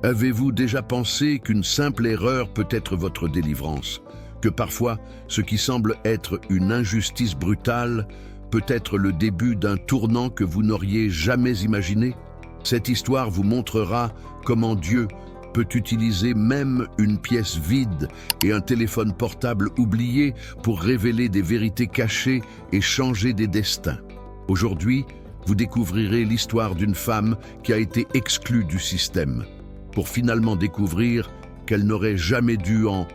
Avez-vous déjà pensé qu'une simple erreur peut être votre délivrance? Que parfois, ce qui semble être une injustice brutale peut être le début d'un tournant que vous n'auriez jamais imaginé? Cette histoire vous montrera comment Dieu peut utiliser même une pièce vide et un téléphone portable oublié pour révéler des vérités cachées et changer des destins. Aujourd'hui, vous découvrirez l'histoire d'une femme qui a été exclue du système, pour finalement découvrir qu'elle n'aurait jamais dû en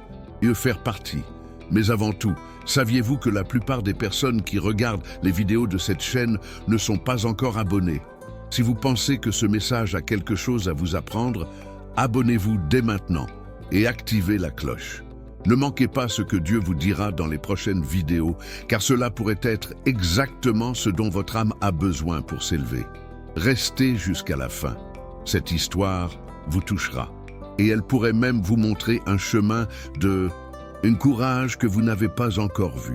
faire partie. Mais avant tout, saviez-vous que la plupart des personnes qui regardent les vidéos de cette chaîne ne sont pas encore abonnées? Si vous pensez que ce message a quelque chose à vous apprendre, abonnez-vous dès maintenant et activez la cloche. Ne manquez pas ce que Dieu vous dira dans les prochaines vidéos, car cela pourrait être exactement ce dont votre âme a besoin pour s'élever. Restez jusqu'à la fin. Cette histoire vous touchera et elle pourrait même vous montrer un chemin un courage que vous n'avez pas encore vu.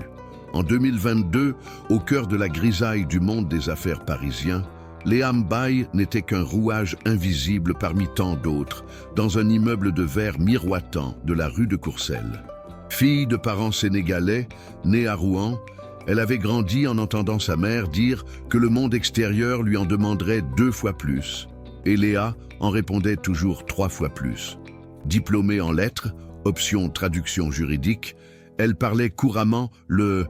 En 2022, au cœur de la grisaille du monde des affaires parisien, Léa Mbaye n'était qu'un rouage invisible parmi tant d'autres, dans un immeuble de verre miroitant de la rue de Courcelles. Fille de parents sénégalais, née à Rouen, elle avait grandi en entendant sa mère dire que le monde extérieur lui en demanderait 2 fois plus. Et Léa en répondait toujours 3 fois plus. Diplômée en lettres, option traduction juridique, elle parlait couramment le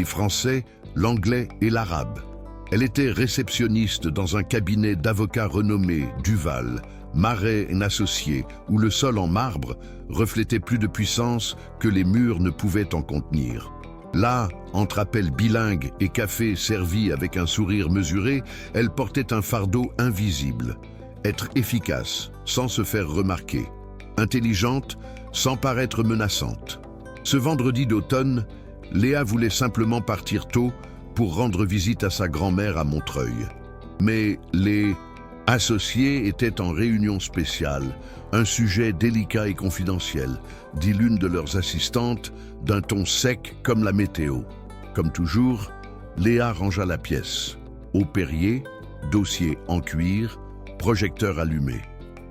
français, l'anglais et l'arabe. Elle était réceptionniste dans un cabinet d'avocats renommé Duval, Marais & Associés, où le sol en marbre reflétait plus de puissance que les murs ne pouvaient en contenir. Là, entre appels bilingues et cafés servis avec un sourire mesuré, elle portait un fardeau invisible. Être efficace, sans se faire remarquer. Intelligente, sans paraître menaçante. Ce vendredi d'automne, Léa voulait simplement partir tôt pour rendre visite à sa grand-mère à Montreuil. Mais les associés étaient en réunion spéciale, un sujet délicat et confidentiel, dit l'une de leurs assistantes, d'un ton sec comme la météo. Comme toujours, Léa rangea la pièce. Au Perrier, dossier en cuir, projecteur allumé.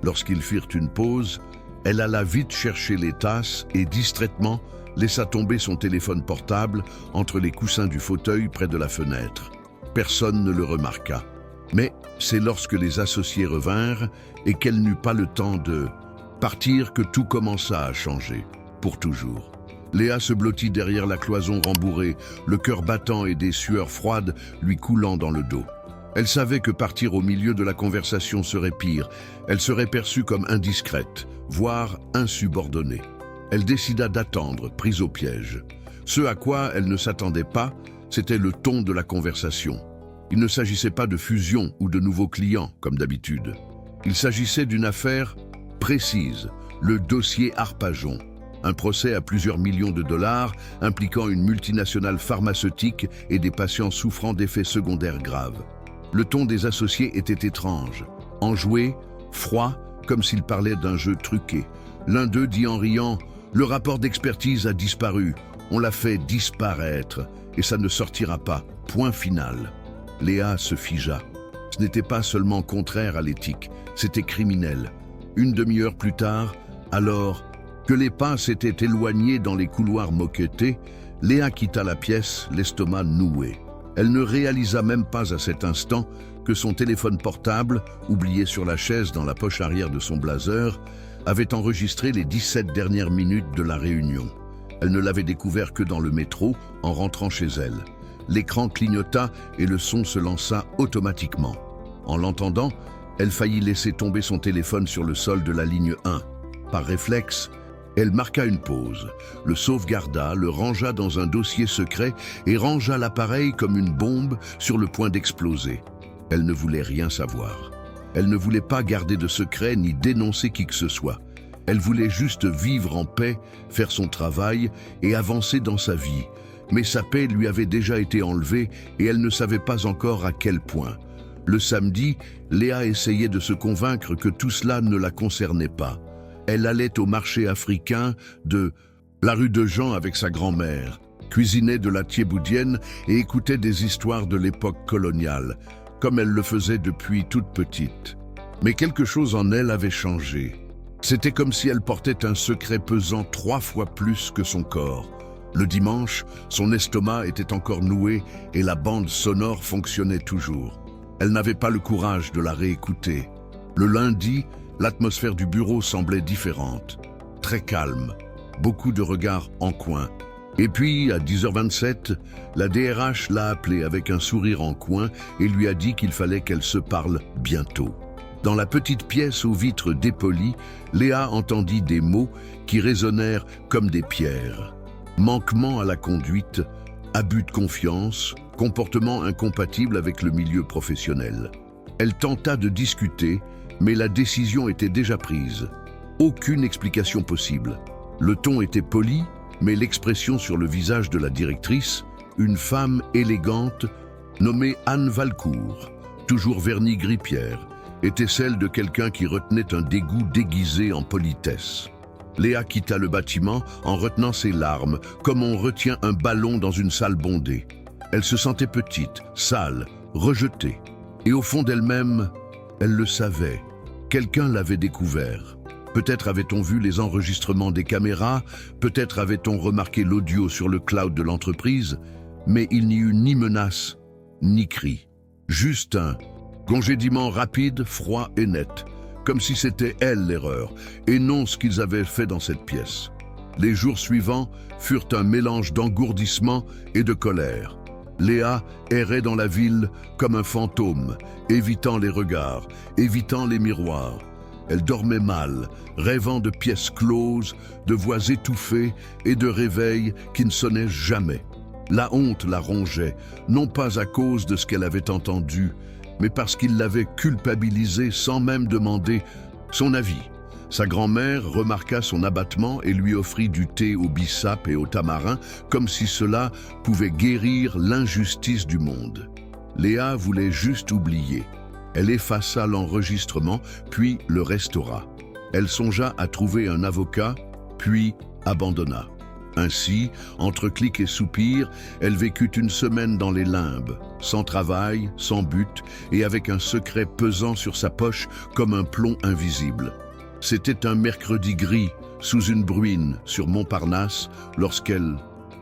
Lorsqu'ils firent une pause, elle alla vite chercher les tasses et distraitement laissa tomber son téléphone portable entre les coussins du fauteuil près de la fenêtre. Personne ne le remarqua. Mais c'est lorsque les associés revinrent et qu'elle n'eut pas le temps de partir que tout commença à changer, pour toujours. Léa se blottit derrière la cloison rembourrée, le cœur battant et des sueurs froides lui coulant dans le dos. Elle savait que partir au milieu de la conversation serait pire. Elle serait perçue comme indiscrète, voire insubordonnée. Elle décida d'attendre, prise au piège. Ce à quoi elle ne s'attendait pas, c'était le ton de la conversation. Il ne s'agissait pas de fusion ou de nouveaux clients, comme d'habitude. Il s'agissait d'une affaire précise, le dossier Arpajon. Un procès à plusieurs millions de dollars impliquant une multinationale pharmaceutique et des patients souffrant d'effets secondaires graves. Le ton des associés était étrange, enjoué, froid, comme s'il parlait d'un jeu truqué. L'un d'eux dit en riant « Le rapport d'expertise a disparu, on l'a fait disparaître, et ça ne sortira pas, point final. » Léa se figea. Ce n'était pas seulement contraire à l'éthique, c'était criminel. Une demi-heure plus tard, alors que les pas s'étaient éloignés dans les couloirs moquettés, Léa quitta la pièce, l'estomac noué. Elle ne réalisa même pas à cet instant que son téléphone portable, oublié sur la chaise dans la poche arrière de son blazer, avait enregistré les 17 dernières minutes de la réunion. Elle ne l'avait découvert que dans le métro, en rentrant chez elle. L'écran clignota et le son se lança automatiquement. En l'entendant, elle faillit laisser tomber son téléphone sur le sol de la ligne 1. Par réflexe, elle marqua une pause, le sauvegarda, le rangea dans un dossier secret et rangea l'appareil comme une bombe sur le point d'exploser. Elle ne voulait rien savoir. Elle ne voulait pas garder de secret ni dénoncer qui que ce soit. Elle voulait juste vivre en paix, faire son travail et avancer dans sa vie. Mais sa paix lui avait déjà été enlevée et elle ne savait pas encore à quel point. Le samedi, Léa essayait de se convaincre que tout cela ne la concernait pas. Elle allait au marché africain de la rue de Jean avec sa grand-mère, cuisinait de la thiéboudienne et écoutait des histoires de l'époque coloniale, comme elle le faisait depuis toute petite. Mais quelque chose en elle avait changé. C'était comme si elle portait un secret pesant 3 fois plus que son corps. Le dimanche, son estomac était encore noué et la bande sonore fonctionnait toujours. Elle n'avait pas le courage de la réécouter. Le lundi, l'atmosphère du bureau semblait différente. Très calme, beaucoup de regards en coin. Et puis, à 10h27, la DRH l'a appelée avec un sourire en coin et lui a dit qu'il fallait qu'elle se parle bientôt. Dans la petite pièce aux vitres dépolies, Léa entendit des mots qui résonnèrent comme des pierres. Manquement à la conduite, abus de confiance, comportement incompatible avec le milieu professionnel. Elle tenta de discuter, mais la décision était déjà prise. Aucune explication possible. Le ton était poli, mais l'expression sur le visage de la directrice, une femme élégante, nommée Anne Valcourt, toujours vernie gris-pierre, était celle de quelqu'un qui retenait un dégoût déguisé en politesse. Léa quitta le bâtiment en retenant ses larmes, comme on retient un ballon dans une salle bondée. Elle se sentait petite, sale, rejetée. Et au fond d'elle-même, elle le savait. Quelqu'un l'avait découvert. Peut-être avait-on vu les enregistrements des caméras, peut-être avait-on remarqué l'audio sur le cloud de l'entreprise, mais il n'y eut ni menace, ni cri. Juste un congédiement rapide, froid et net. Comme si c'était elle l'erreur, et non ce qu'ils avaient fait dans cette pièce. Les jours suivants furent un mélange d'engourdissement et de colère. Léa errait dans la ville comme un fantôme, évitant les regards, évitant les miroirs. Elle dormait mal, rêvant de pièces closes, de voix étouffées et de réveils qui ne sonnaient jamais. La honte la rongeait, non pas à cause de ce qu'elle avait entendu, mais parce qu'il l'avait culpabilisée sans même demander son avis. Sa grand-mère remarqua son abattement et lui offrit du thé au bissap et au tamarin, comme si cela pouvait guérir l'injustice du monde. Léa voulait juste oublier. Elle effaça l'enregistrement, puis le restaura. Elle songea à trouver un avocat, puis abandonna. Ainsi, entre clics et soupirs, elle vécut une semaine dans les limbes, sans travail, sans but, et avec un secret pesant sur sa poche comme un plomb invisible. C'était un mercredi gris, sous une bruine, sur Montparnasse, lorsqu'elle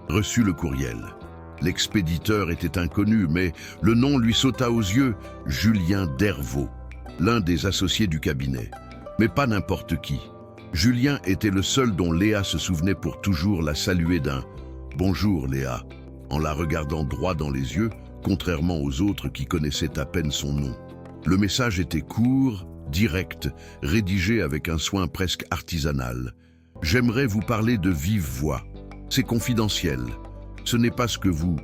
reçut le courriel. L'expéditeur était inconnu, mais le nom lui sauta aux yeux, Julien Dervaux, l'un des associés du cabinet. Mais pas n'importe qui. Julien était le seul dont Léa se souvenait pour toujours la saluer d'un « Bonjour Léa », en la regardant droit dans les yeux, contrairement aux autres qui connaissaient à peine son nom. Le message était court, direct, rédigé avec un soin presque artisanal. « J'aimerais vous parler de vive voix. C'est confidentiel. Ce n'est pas ce que vous...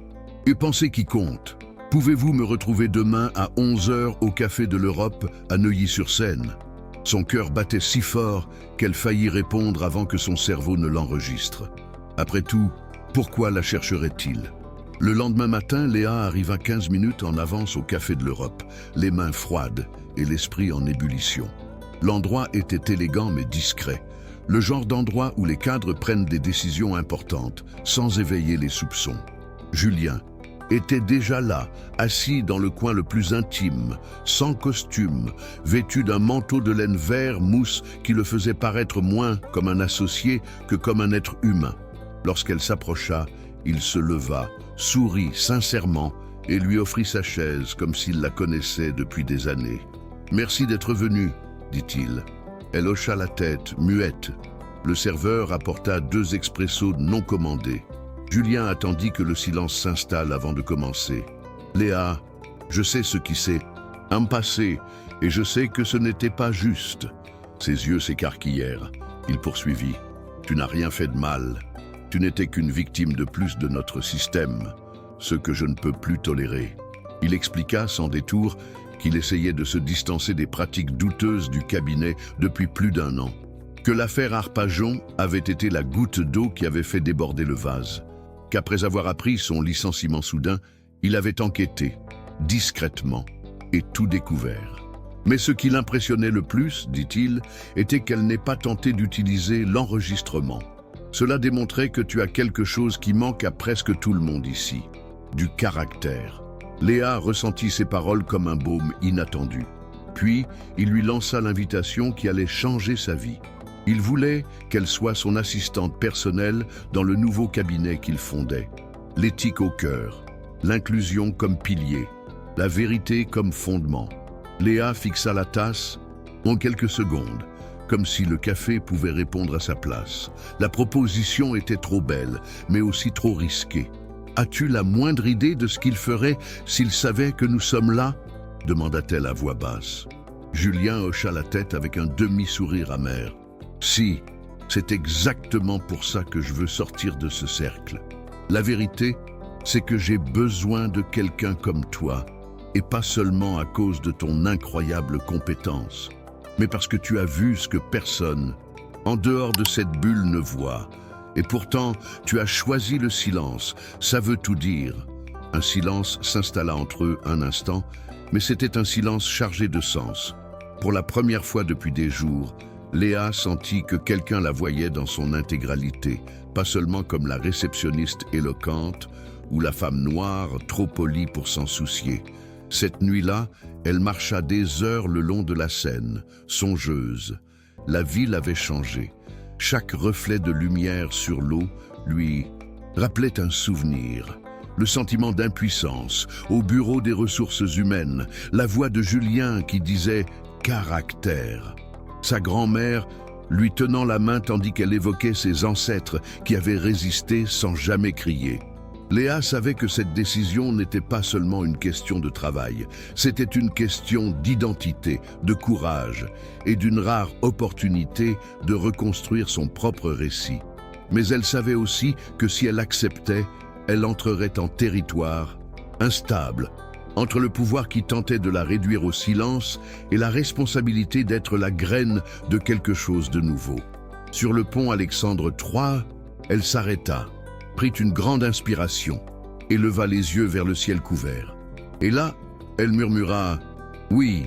Et pensez qui compte. Pouvez-vous me retrouver demain à 11h au Café de l'Europe à Neuilly-sur-Seine ?» Son cœur battait si fort qu'elle faillit répondre avant que son cerveau ne l'enregistre. Après tout, pourquoi la chercherait-il? Le lendemain matin, Léa arriva 15 minutes en avance au Café de l'Europe, les mains froides et l'esprit en ébullition. L'endroit était élégant mais discret, le genre d'endroit où les cadres prennent des décisions importantes, sans éveiller les soupçons. Julien était déjà là, assis dans le coin le plus intime, sans costume, vêtu d'un manteau de laine vert mousse qui le faisait paraître moins comme un associé que comme un être humain. Lorsqu'elle s'approcha, il se leva, sourit sincèrement et lui offrit sa chaise comme s'il la connaissait depuis des années. « Merci d'être venu, dit-il. Elle hocha la tête, muette. Le serveur apporta 2 expressos non commandés. Julien attendit que le silence s'installe avant de commencer. « Léa, je sais ce qui s'est passé et je sais que ce n'était pas juste. » Ses yeux s'écarquillèrent. Il poursuivit. « Tu n'as rien fait de mal. Tu n'étais qu'une victime de plus de notre système, ce que je ne peux plus tolérer. » Il expliqua sans détour qu'il essayait de se distancer des pratiques douteuses du cabinet depuis plus d'1 an. Que l'affaire Arpajon avait été la goutte d'eau qui avait fait déborder le vase. Qu'après avoir appris son licenciement soudain, il avait enquêté, discrètement, et tout découvert. Mais ce qui l'impressionnait le plus, dit-il, était qu'elle n'ait pas tenté d'utiliser l'enregistrement. Cela démontrait que tu as quelque chose qui manque à presque tout le monde ici, du caractère. Léa ressentit ces paroles comme un baume inattendu. Puis, il lui lança l'invitation qui allait changer sa vie. Il voulait qu'elle soit son assistante personnelle dans le nouveau cabinet qu'il fondait. L'éthique au cœur, l'inclusion comme pilier, la vérité comme fondement. Léa fixa la tasse en quelques secondes, comme si le café pouvait répondre à sa place. La proposition était trop belle, mais aussi trop risquée. « As-tu la moindre idée de ce qu'il ferait s'il savait que nous sommes là ?» demanda-t-elle à voix basse. Julien hocha la tête avec un demi-sourire amer. « Si, c'est exactement pour ça que je veux sortir de ce cercle. La vérité, c'est que j'ai besoin de quelqu'un comme toi, et pas seulement à cause de ton incroyable compétence, mais parce que tu as vu ce que personne, en dehors de cette bulle, ne voit. Et pourtant, tu as choisi le silence. Ça veut tout dire. » Un silence s'installa entre eux un instant, mais c'était un silence chargé de sens. Pour la première fois depuis des jours, Léa sentit que quelqu'un la voyait dans son intégralité, pas seulement comme la réceptionniste éloquente ou la femme noire trop polie pour s'en soucier. Cette nuit-là, elle marcha des heures le long de la Seine, songeuse. La ville avait changé. Chaque reflet de lumière sur l'eau lui rappelait un souvenir. Le sentiment d'impuissance, au bureau des ressources humaines, la voix de Julien qui disait « caractère ». Sa grand-mère lui tenant la main tandis qu'elle évoquait ses ancêtres qui avaient résisté sans jamais crier. Léa savait que cette décision n'était pas seulement une question de travail, c'était une question d'identité, de courage et d'une rare opportunité de reconstruire son propre récit. Mais elle savait aussi que si elle acceptait, elle entrerait en territoire instable, entre le pouvoir qui tentait de la réduire au silence et la responsabilité d'être la graine de quelque chose de nouveau. Sur le pont Alexandre III, elle s'arrêta, prit une grande inspiration et leva les yeux vers le ciel couvert. Et là, elle murmura « Oui,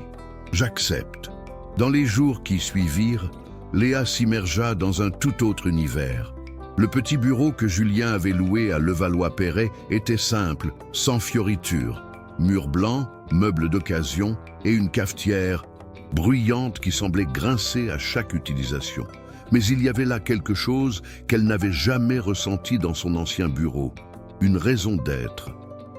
j'accepte ». Dans les jours qui suivirent, Léa s'immergea dans un tout autre univers. Le petit bureau que Julien avait loué à Levallois-Perret était simple, sans fioritures. Murs blancs, meubles d'occasion et une cafetière bruyante qui semblait grincer à chaque utilisation. Mais il y avait là quelque chose qu'elle n'avait jamais ressenti dans son ancien bureau, une raison d'être.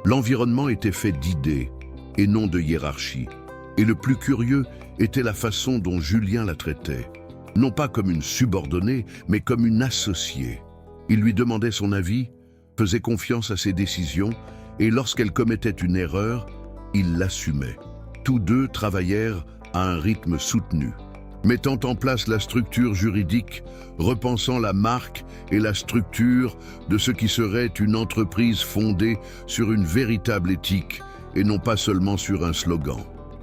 L'environnement était fait d'idées et non de hiérarchie. Et le plus curieux était la façon dont Julien la traitait. Non pas comme une subordonnée, mais comme une associée. Il lui demandait son avis, faisait confiance à ses décisions, et lorsqu'elle commettait une erreur, il l'assumait. Tous deux travaillèrent à un rythme soutenu, mettant en place la structure juridique, repensant la marque et la structure de ce qui serait une entreprise fondée sur une véritable éthique et non pas seulement sur un slogan.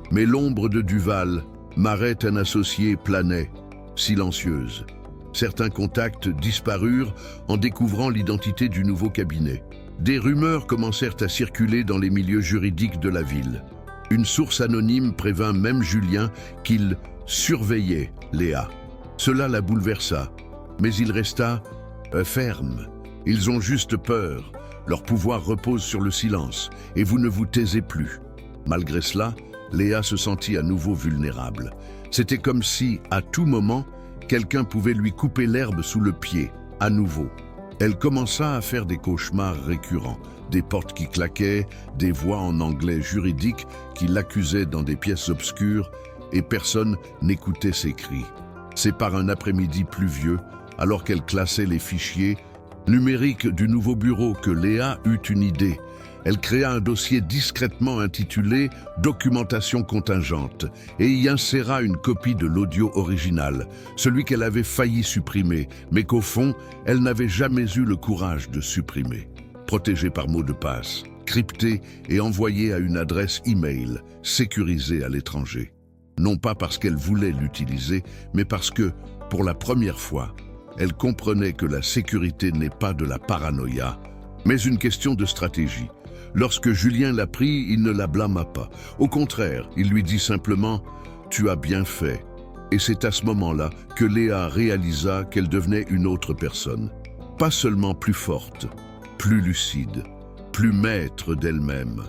Mais l'ombre de Duval, Marette, un associé, planait, silencieuse. Certains contacts disparurent en découvrant l'identité du nouveau cabinet. Des rumeurs commencèrent à circuler dans les milieux juridiques de la ville. Une source anonyme prévint même Julien qu'il surveillait Léa. Cela la bouleversa, mais il resta ferme. Ils ont juste peur. Leur pouvoir repose sur le silence, et vous ne vous taisez plus. Malgré cela, Léa se sentit à nouveau vulnérable. C'était comme si, à tout moment, quelqu'un pouvait lui couper l'herbe sous le pied, à nouveau. Elle commença à faire des cauchemars récurrents, des portes qui claquaient, des voix en anglais juridique qui l'accusaient dans des pièces obscures, et personne n'écoutait ses cris. C'est par un après-midi pluvieux, alors qu'elle classait les fichiers numériques du nouveau bureau que Léa eut une idée. Elle créa un dossier discrètement intitulé « Documentation contingente » et y inséra une copie de l'audio original, celui qu'elle avait failli supprimer, mais qu'au fond, elle n'avait jamais eu le courage de supprimer. Protégé par mot de passe, crypté et envoyé à une adresse e-mail sécurisée à l'étranger. Non pas parce qu'elle voulait l'utiliser, mais parce que, pour la première fois, elle comprenait que la sécurité n'est pas de la paranoïa, mais une question de stratégie. Lorsque Julien l'apprit, il ne la blâma pas. Au contraire, il lui dit simplement « Tu as bien fait ». Et c'est à ce moment-là que Léa réalisa qu'elle devenait une autre personne. Pas seulement plus forte, plus lucide, plus maître d'elle-même.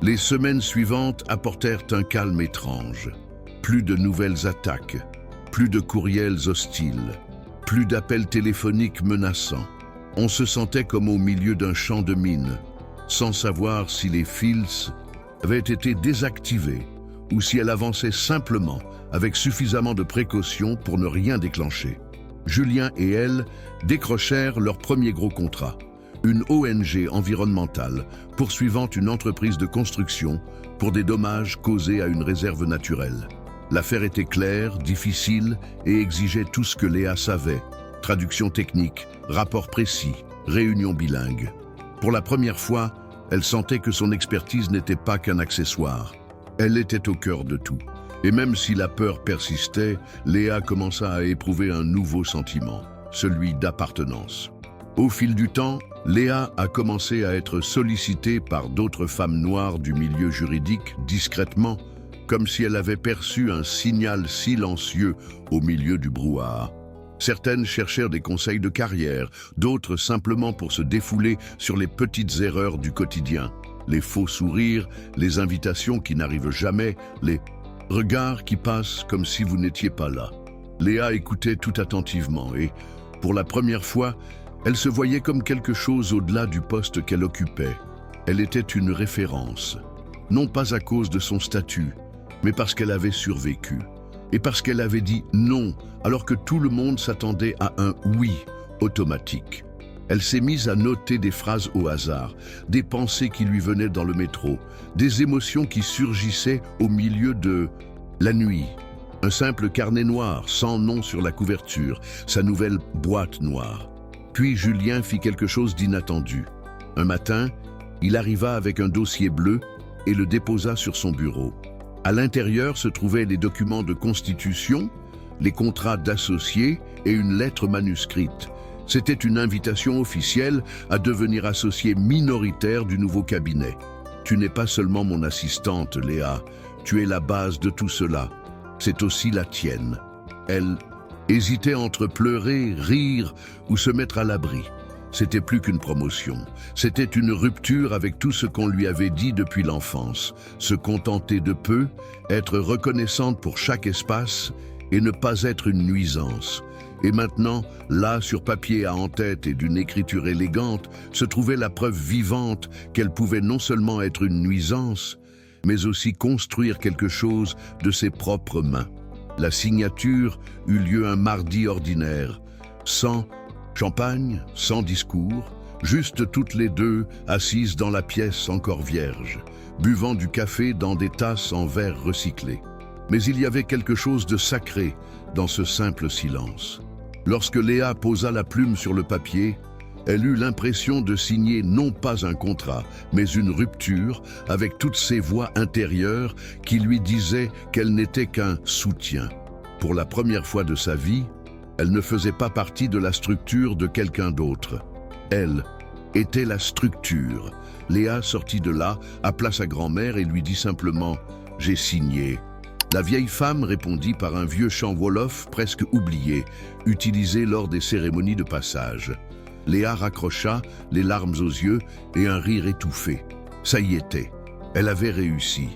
Les semaines suivantes apportèrent un calme étrange. Plus de nouvelles attaques, plus de courriels hostiles. Plus d'appels téléphoniques menaçants. On se sentait comme au milieu d'un champ de mines, sans savoir si les fils avaient été désactivés ou si elle avançait simplement avec suffisamment de précaution pour ne rien déclencher. Julien et elle décrochèrent leur premier gros contrat, une ONG environnementale poursuivant une entreprise de construction pour des dommages causés à une réserve naturelle. L'affaire était claire, difficile et exigeait tout ce que Léa savait: traduction technique, rapport précis, réunion bilingue. Pour la première fois, elle sentait que son expertise n'était pas qu'un accessoire. Elle était au cœur de tout. Et même si la peur persistait, Léa commença à éprouver un nouveau sentiment, celui d'appartenance. Au fil du temps, Léa a commencé à être sollicitée par d'autres femmes noires du milieu juridique discrètement, comme si elle avait perçu un signal silencieux au milieu du brouhaha. Certaines cherchèrent des conseils de carrière, d'autres simplement pour se défouler sur les petites erreurs du quotidien. Les faux sourires, les invitations qui n'arrivent jamais, les regards qui passent comme si vous n'étiez pas là. Léa écoutait tout attentivement et, pour la première fois, elle se voyait comme quelque chose au-delà du poste qu'elle occupait. Elle était une référence, non pas à cause de son statut, mais parce qu'elle avait survécu. Et parce qu'elle avait dit non, alors que tout le monde s'attendait à un oui automatique. Elle s'est mise à noter des phrases au hasard, des pensées qui lui venaient dans le métro, des émotions qui surgissaient au milieu de la nuit. Un simple carnet noir, sans nom sur la couverture, sa nouvelle boîte noire. Puis Julien fit quelque chose d'inattendu. Un matin, il arriva avec un dossier bleu et le déposa sur son bureau. À l'intérieur se trouvaient les documents de constitution, les contrats d'associés et une lettre manuscrite. C'était une invitation officielle à devenir associé minoritaire du nouveau cabinet. « Tu n'es pas seulement mon assistante, Léa, tu es la base de tout cela. C'est aussi la tienne. » Elle hésitait entre pleurer, rire ou se mettre à l'abri. C'était plus qu'une promotion, c'était une rupture avec tout ce qu'on lui avait dit depuis l'enfance. Se contenter de peu, être reconnaissante pour chaque espace et ne pas être une nuisance. Et maintenant, là, sur papier à en-tête et d'une écriture élégante, se trouvait la preuve vivante qu'elle pouvait non seulement être une nuisance, mais aussi construire quelque chose de ses propres mains. La signature eut lieu un mardi ordinaire, sans champagne, sans discours, juste toutes les deux assises dans la pièce encore vierge, buvant du café dans des tasses en verre recyclé. Mais il y avait quelque chose de sacré dans ce simple silence. Lorsque Léa posa la plume sur le papier, elle eut l'impression de signer non pas un contrat, mais une rupture avec toutes ces voix intérieures qui lui disaient qu'elle n'était qu'un soutien. Pour la première fois de sa vie, elle ne faisait pas partie de la structure de quelqu'un d'autre. Elle était la structure. Léa sortit de là, appela sa grand-mère et lui dit simplement « J'ai signé ». La vieille femme répondit par un vieux chant wolof presque oublié, utilisé lors des cérémonies de passage. Léa raccrocha, les larmes aux yeux et un rire étouffé. Ça y était, elle avait réussi.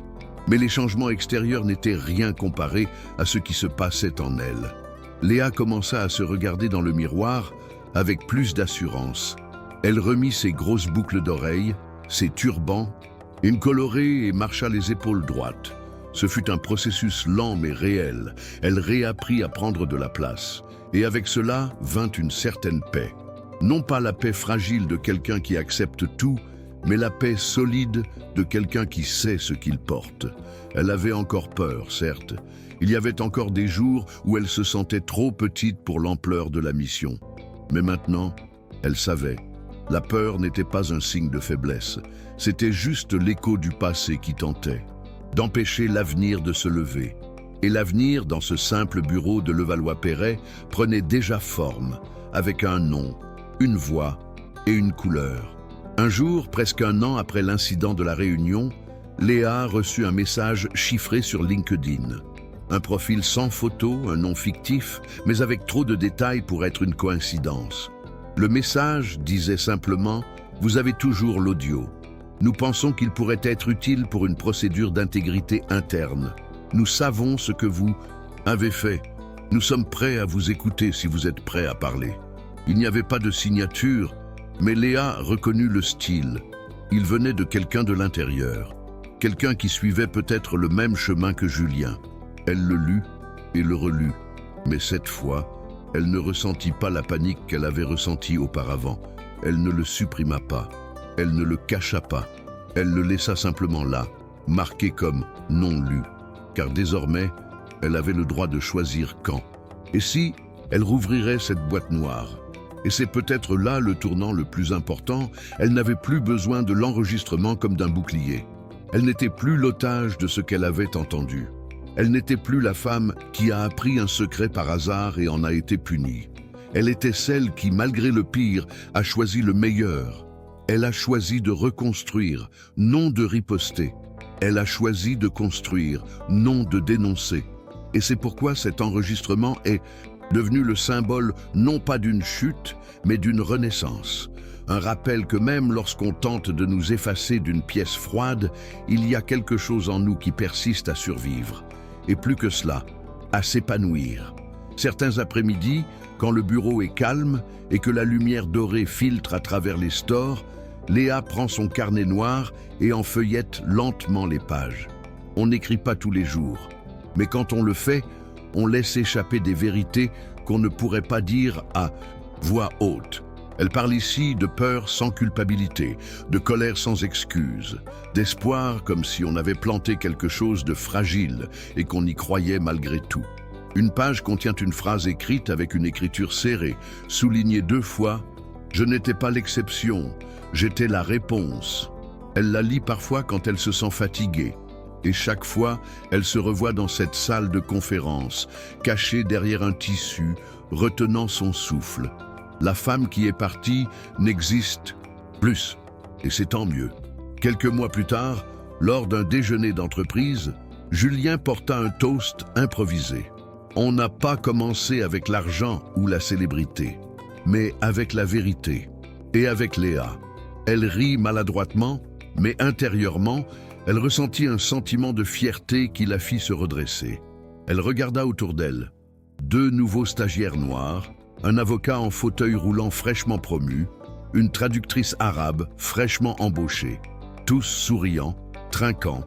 Mais les changements extérieurs n'étaient rien comparés à ce qui se passait en elle. Léa commença à se regarder dans le miroir avec plus d'assurance. Elle remit ses grosses boucles d'oreilles, ses turbans, une colorée et marcha les épaules droites. Ce fut un processus lent mais réel. Elle réapprit à prendre de la place. Et avec cela vint une certaine paix. Non pas la paix fragile de quelqu'un qui accepte tout, mais la paix solide de quelqu'un qui sait ce qu'il porte. Elle avait encore peur, certes. Il y avait encore des jours où elle se sentait trop petite pour l'ampleur de la mission. Mais maintenant, elle savait. La peur n'était pas un signe de faiblesse. C'était juste l'écho du passé qui tentait d'empêcher l'avenir de se lever. Et l'avenir, dans ce simple bureau de Levallois-Perret, prenait déjà forme, avec un nom, une voix et une couleur. Un jour, presque un an après l'incident de la réunion, Léa reçut un message chiffré sur LinkedIn. Un profil sans photo, un nom fictif, mais avec trop de détails pour être une coïncidence. Le message disait simplement « Vous avez toujours l'audio. Nous pensons qu'il pourrait être utile pour une procédure d'intégrité interne. Nous savons ce que vous avez fait. Nous sommes prêts à vous écouter si vous êtes prêts à parler. Il n'y avait pas de signature, mais Léa reconnut le style. Il venait de quelqu'un de l'intérieur, quelqu'un qui suivait peut-être le même chemin que Julien. Elle le lut et le relut, mais cette fois, elle ne ressentit pas la panique qu'elle avait ressentie auparavant. Elle ne le supprima pas, elle ne le cacha pas. Elle le laissa simplement là, marqué comme non lu, car désormais, elle avait le droit de choisir quand. Et si elle rouvrirait cette boîte noire? Et c'est peut-être là le tournant le plus important, elle n'avait plus besoin de l'enregistrement comme d'un bouclier. Elle n'était plus l'otage de ce qu'elle avait entendu. Elle n'était plus la femme qui a appris un secret par hasard et en a été punie. Elle était celle qui, malgré le pire, a choisi le meilleur. Elle a choisi de reconstruire, non de riposter. Elle a choisi de construire, non de dénoncer. Et c'est pourquoi cet enregistrement est devenu le symbole non pas d'une chute, mais d'une renaissance. Un rappel que même lorsqu'on tente de nous effacer d'une pièce froide, il y a quelque chose en nous qui persiste à survivre. Et plus que cela, à s'épanouir. Certains après-midi, quand le bureau est calme et que la lumière dorée filtre à travers les stores, Léa prend son carnet noir et en feuillette lentement les pages. On n'écrit pas tous les jours, mais quand on le fait, on laisse échapper des vérités qu'on ne pourrait pas dire à voix haute. Elle parle ici de peur sans culpabilité, de colère sans excuse, d'espoir comme si on avait planté quelque chose de fragile et qu'on y croyait malgré tout. Une page contient une phrase écrite avec une écriture serrée, soulignée 2 fois « Je n'étais pas l'exception, j'étais la réponse ». Elle la lit parfois quand elle se sent fatiguée. Et chaque fois, elle se revoit dans cette salle de conférence, cachée derrière un tissu, retenant son souffle. La femme qui est partie n'existe plus, et c'est tant mieux. Quelques mois plus tard, lors d'un déjeuner d'entreprise, Julien porta un toast improvisé. On n'a pas commencé avec l'argent ou la célébrité, mais avec la vérité. Et avec Léa. Elle rit maladroitement, mais intérieurement, elle ressentit un sentiment de fierté qui la fit se redresser. Elle regarda autour d'elle. 2 nouveaux stagiaires noirs, un avocat en fauteuil roulant fraîchement promu, une traductrice arabe fraîchement embauchée, tous souriants, trinquants,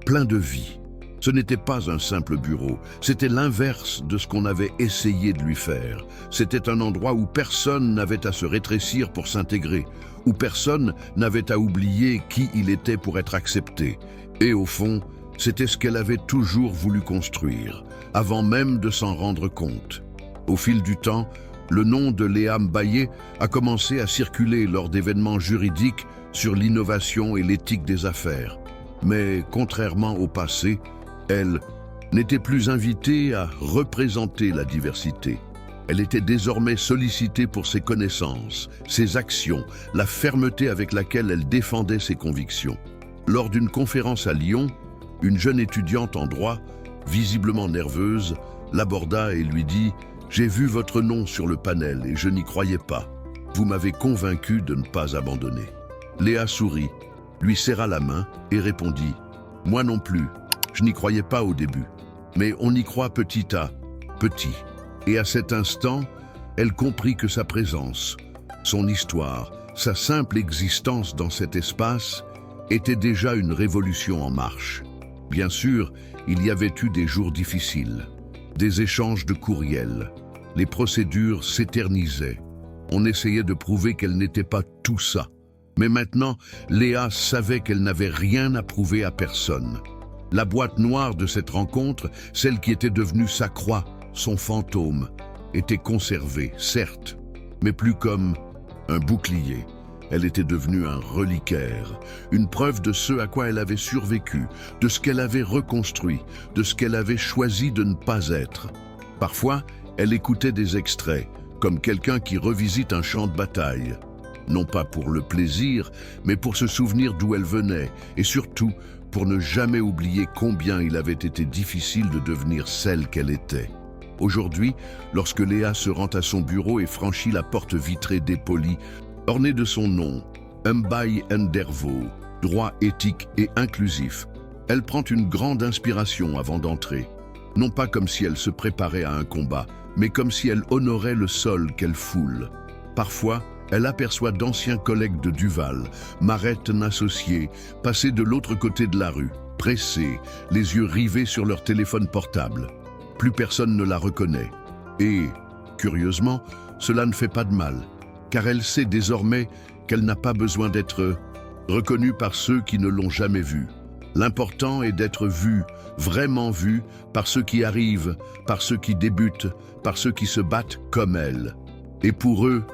pleins de vie. Ce n'était pas un simple bureau, c'était l'inverse de ce qu'on avait essayé de lui faire. C'était un endroit où personne n'avait à se rétrécir pour s'intégrer, où personne n'avait à oublier qui il était pour être accepté. Et au fond, c'était ce qu'elle avait toujours voulu construire, avant même de s'en rendre compte. Au fil du temps, le nom de Léa Mbaye a commencé à circuler lors d'événements juridiques sur l'innovation et l'éthique des affaires. Mais contrairement au passé, elle n'était plus invitée à représenter la diversité. Elle était désormais sollicitée pour ses connaissances, ses actions, la fermeté avec laquelle elle défendait ses convictions. Lors d'une conférence à Lyon, une jeune étudiante en droit, visiblement nerveuse, l'aborda et lui dit « J'ai vu votre nom sur le panel et je n'y croyais pas. Vous m'avez convaincu de ne pas abandonner. » Léa sourit, lui serra la main et répondit « Moi non plus, je n'y croyais pas au début. Mais on y croit petit à petit. » Et à cet instant, elle comprit que sa présence, son histoire, sa simple existence dans cet espace était déjà une révolution en marche. Bien sûr, il y avait eu des jours difficiles, des échanges de courriels. Les procédures s'éternisaient. On essayait de prouver qu'elle n'était pas tout ça. Mais maintenant, Léa savait qu'elle n'avait rien à prouver à personne. La boîte noire de cette rencontre, celle qui était devenue sa croix, son fantôme, était conservée, certes, mais plus comme un bouclier. Elle était devenue un reliquaire, une preuve de ce à quoi elle avait survécu, de ce qu'elle avait reconstruit, de ce qu'elle avait choisi de ne pas être. Parfois, elle écoutait des extraits, comme quelqu'un qui revisite un champ de bataille. Non pas pour le plaisir, mais pour se souvenir d'où elle venait, et surtout pour ne jamais oublier combien il avait été difficile de devenir celle qu'elle était. Aujourd'hui, lorsque Léa se rend à son bureau et franchit la porte vitrée dépolie, ornée de son nom, Mbaye Ndervo, droit éthique et inclusif, elle prend une grande inspiration avant d'entrer. non pas comme si elle se préparait à un combat, mais comme si elle honorait le sol qu'elle foule. Parfois, elle aperçoit d'anciens collègues de Duval, Maretten associés, passer de l'autre côté de la rue, pressés, les yeux rivés sur leur téléphone portable. Plus personne ne la reconnaît. Et, curieusement, cela ne fait pas de mal, car elle sait désormais qu'elle n'a pas besoin d'être reconnue par ceux qui ne l'ont jamais vue. L'important est d'être vue, vraiment vue, par ceux qui arrivent, par ceux qui débutent, par ceux qui se battent comme elle. Et pour eux,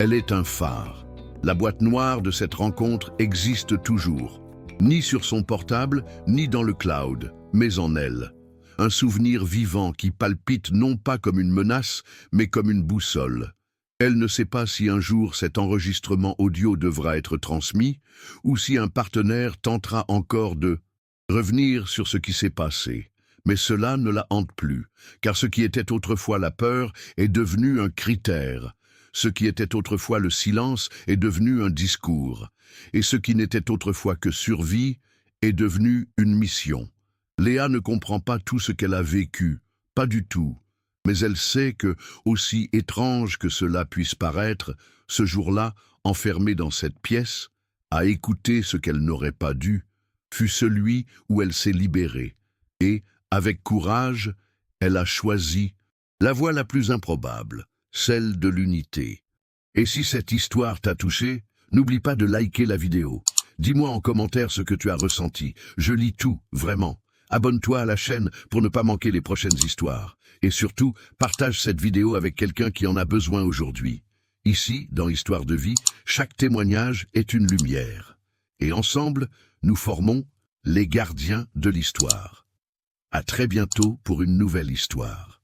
elle est un phare. La boîte noire de cette rencontre existe toujours, ni sur son portable, ni dans le cloud, mais en elle. Un souvenir vivant qui palpite non pas comme une menace, mais comme une boussole. Elle ne sait pas si un jour cet enregistrement audio devra être transmis, ou si un partenaire tentera encore de revenir sur ce qui s'est passé. Mais cela ne la hante plus, car ce qui était autrefois la peur est devenu un critère. Ce qui était autrefois le silence est devenu un discours. Et ce qui n'était autrefois que survie est devenu une mission. Léa ne comprend pas tout ce qu'elle a vécu, pas du tout. Mais elle sait que, aussi étrange que cela puisse paraître, ce jour-là, enfermée dans cette pièce, à écouter ce qu'elle n'aurait pas dû, fut celui où elle s'est libérée. Et, avec courage, elle a choisi la voie la plus improbable, celle de l'unité. Et si cette histoire t'a touché, n'oublie pas de liker la vidéo. Dis-moi en commentaire ce que tu as ressenti. Je lis tout, vraiment. Abonne-toi à la chaîne pour ne pas manquer les prochaines histoires. Et surtout, partage cette vidéo avec quelqu'un qui en a besoin aujourd'hui. Ici, dans Histoire de vie, chaque témoignage est une lumière. Et ensemble, nous formons les gardiens de l'histoire. À très bientôt pour une nouvelle histoire.